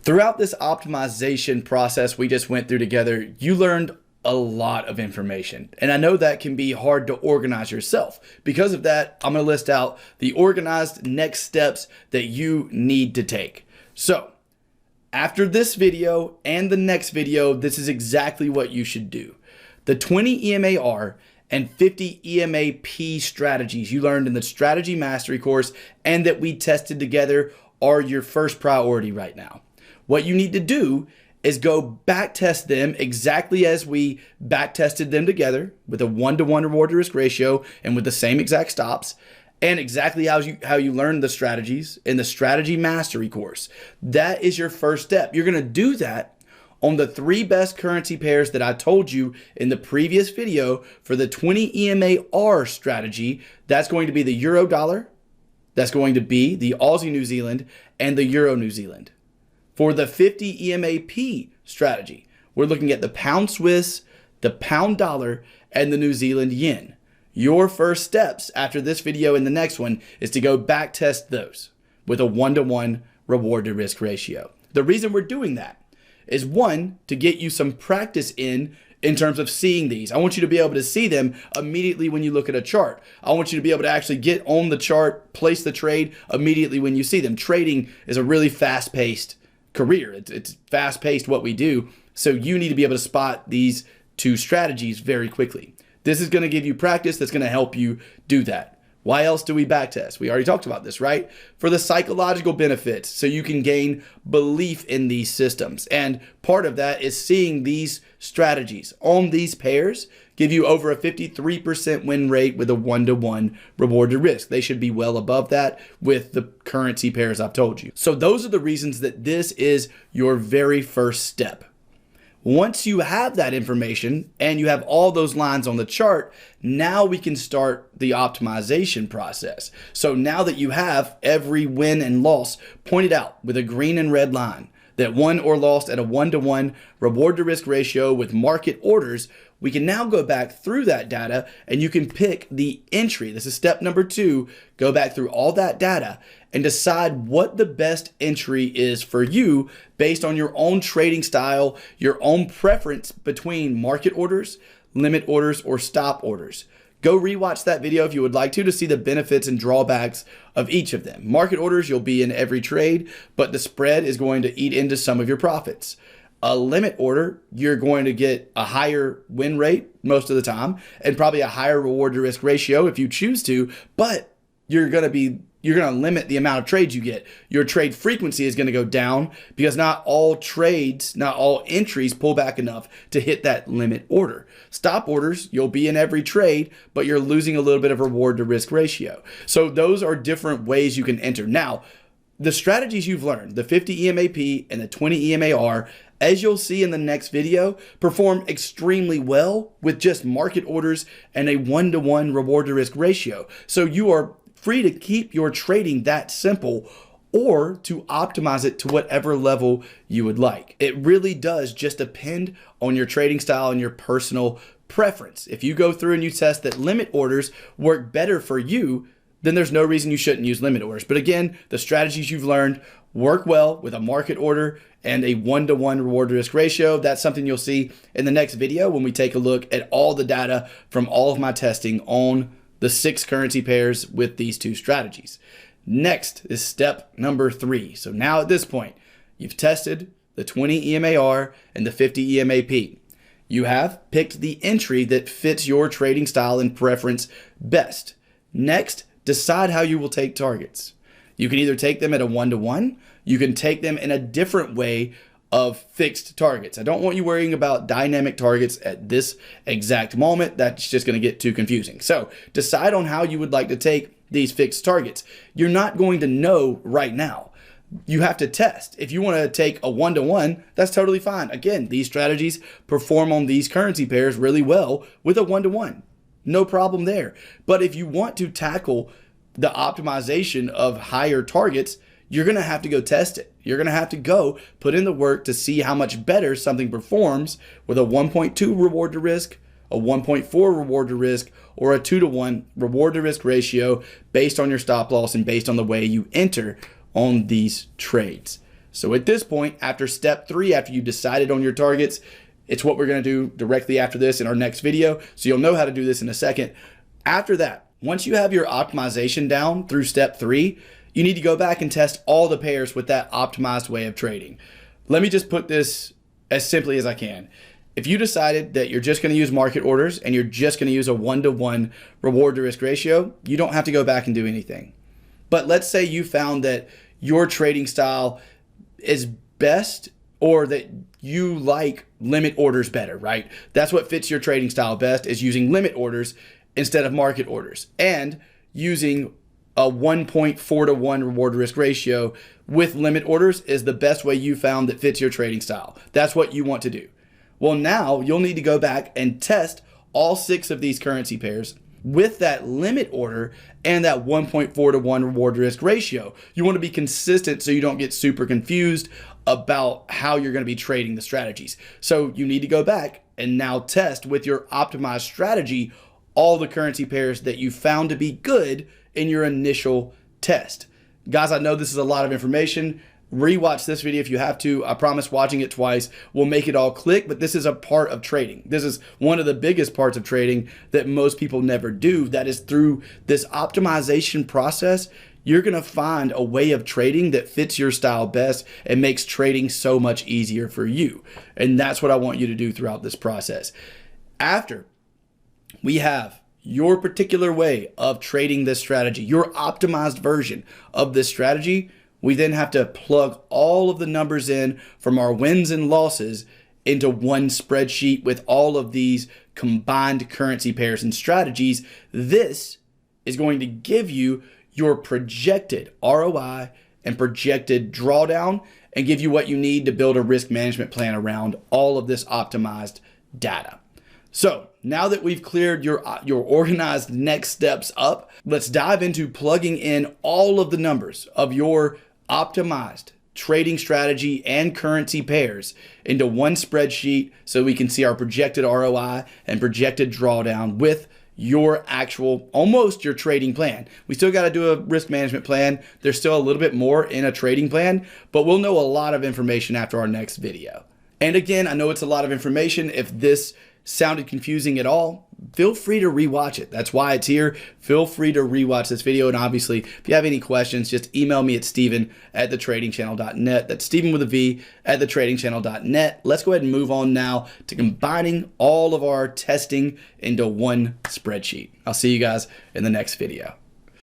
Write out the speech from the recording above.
Throughout this optimization process we just went through together, you learned a lot of information. And I know that can be hard to organize yourself. Because of that, I'm going to list out the organized next steps that you need to take. So after this video and the next video, this is exactly what you should do. The 20 EMAR and 50 EMAP strategies you learned in the Strategy Mastery course and that we tested together are your first priority right now. What you need to do is go back test them exactly as we back tested them together with a 1-to-1 reward to risk ratio and with the same exact stops, and exactly how you learned the strategies in the Strategy Mastery course. That is your first step. You're going to do that on the 3 best currency pairs that I told you in the previous video for the 20 EMAR strategy. That's going to be the Euro Dollar, that's going to be the Aussie New Zealand, and the Euro New Zealand. For the 50 EMAP strategy, we're looking at the Pound Swiss, the Pound Dollar, and the New Zealand Yen. Your first steps after this video and the next one is to go back test those with a 1-to-1 reward to risk ratio. The reason we're doing that is, one, to get you some practice in terms of seeing these. I want you to be able to see them immediately when you look at a chart. I want you to be able to actually get on the chart, place the trade immediately when you see them. Trading is a really fast-paced career. It's fast-paced what we do. So you need to be able to spot these 2 strategies very quickly. This is going to give you practice that's going to help you do that. Why else do we backtest? We already talked about this, right? For the psychological benefits, so you can gain belief in these systems. And part of that is seeing these strategies on these pairs give you over a 53% win rate with a 1-to-1 reward to risk. They should be well above that with the currency pairs I've told you. So those are the reasons that this is your very first step. Once you have that information and you have all those lines on the chart, now we can start the optimization process. So now that you have every win and loss pointed out with a green and red line, that won or lost at a 1-to-1 reward to risk ratio with market orders, we can now go back through that data and you can pick the entry. This is step number 2. Go back through all that data and decide what the best entry is for you based on your own trading style, your own preference between market orders, limit orders, or stop orders. Go rewatch that video if you would like to see the benefits and drawbacks of each of them. Market orders, you'll be in every trade, but the spread is going to eat into some of your profits. A limit order, you're going to get a higher win rate most of the time and probably a higher reward to risk ratio if you choose to, but you're going to limit the amount of trades you get. Your trade frequency is going to go down because not all trades, not all entries pull back enough to hit that limit order. Stop orders, you'll be in every trade, but you're losing a little bit of reward to risk ratio. So those are different ways you can enter. Now, the strategies you've learned, the 50 EMAP and the 20 EMAR, as you'll see in the next video, perform extremely well with just market orders and a 1-to-1 reward to risk ratio. So you are free to keep your trading that simple or to optimize it to whatever level you would like. It really does just depend on your trading style and your personal preference. If you go through and you test that limit orders work better for you, then there's no reason you shouldn't use limit orders. But again, the strategies you've learned work well with a market order and a 1-to-1 reward to risk ratio. That's something you'll see in the next video when we take a look at all the data from all of my testing on the 6 currency pairs with these 2 strategies. Next is step number 3. So now at this point, you've tested the 20 EMAR and the 50 EMAP. You have picked the entry that fits your trading style and preference best. Next, decide how you will take targets. You can either take them at a 1-to-1, you can take them in a different way of fixed targets. I don't want you worrying about dynamic targets at this exact moment. That's just going to get too confusing. So decide on how you would like to take these fixed targets. You're not going to know right now. You have to test. If you want to take a 1-to-1, that's totally fine. Again, these strategies perform on these currency pairs really well with a 1-to-1. No problem there. But if you want to tackle the optimization of higher targets, you're going to have to go test it. You're going to have to go put in the work to see how much better something performs with a 1.2 reward to risk, a 1.4 reward to risk, or a 2-to-1 reward to risk ratio based on your stop loss and based on the way you enter on these trades. So at this point, after step 3, after you decided on your targets, it's what we're going to do directly after this in our next video. So you'll know how to do this in a second. After that, once you have your optimization down through step 3, you need to go back and test all the pairs with that optimized way of trading. Let me just put this as simply as I can. If you decided that you're just going to use market orders and you're just going to use a 1-to-1 reward to risk ratio, you don't have to go back and do anything. But let's say you found that your trading style is best, or that you like limit orders better, right? That's what fits your trading style best, is using limit orders instead of market orders, and using a 1.4-to-1 reward to risk ratio with limit orders is the best way you found that fits your trading style. That's what you want to do. Well, now you'll need to go back and test all 6 of these currency pairs with that limit order and that 1.4-to-1 reward to risk ratio. You want to be consistent so you don't get super confused about how you're going to be trading the strategies. So you need to go back and now test with your optimized strategy all the currency pairs that you found to be good in your initial test. Guys, I know this is a lot of information. Rewatch this video if you have to. I promise watching it twice will make it all click, but this is a part of trading. This is one of the biggest parts of trading that most people never do. That is, through this optimization process, you're going to find a way of trading that fits your style best and makes trading so much easier for you. And that's what I want you to do throughout this process. After we have your particular way of trading this strategy, your optimized version of this strategy, we then have to plug all of the numbers in from our wins and losses into one spreadsheet with all of these combined currency pairs and strategies. This is going to give you your projected ROI and projected drawdown, and give you what you need to build a risk management plan around all of this optimized data. So now that we've cleared your organized next steps up, let's dive into plugging in all of the numbers of your optimized trading strategy and currency pairs into one spreadsheet so we can see our projected ROI and projected drawdown with your actual, almost your trading plan. We still got to do a risk management plan. There's still a little bit more in a trading plan, but we'll know a lot of information after our next video. And again, I know it's a lot of information. If this sounded confusing at all, feel free to rewatch it. That's why it's here. Feel free to rewatch this video. And obviously, if you have any questions, just email me at steven@thetradingchannel.net. That's Steven with a V @thetradingchannel.net. Let's go ahead and move on now to combining all of our testing into one spreadsheet. I'll see you guys in the next video.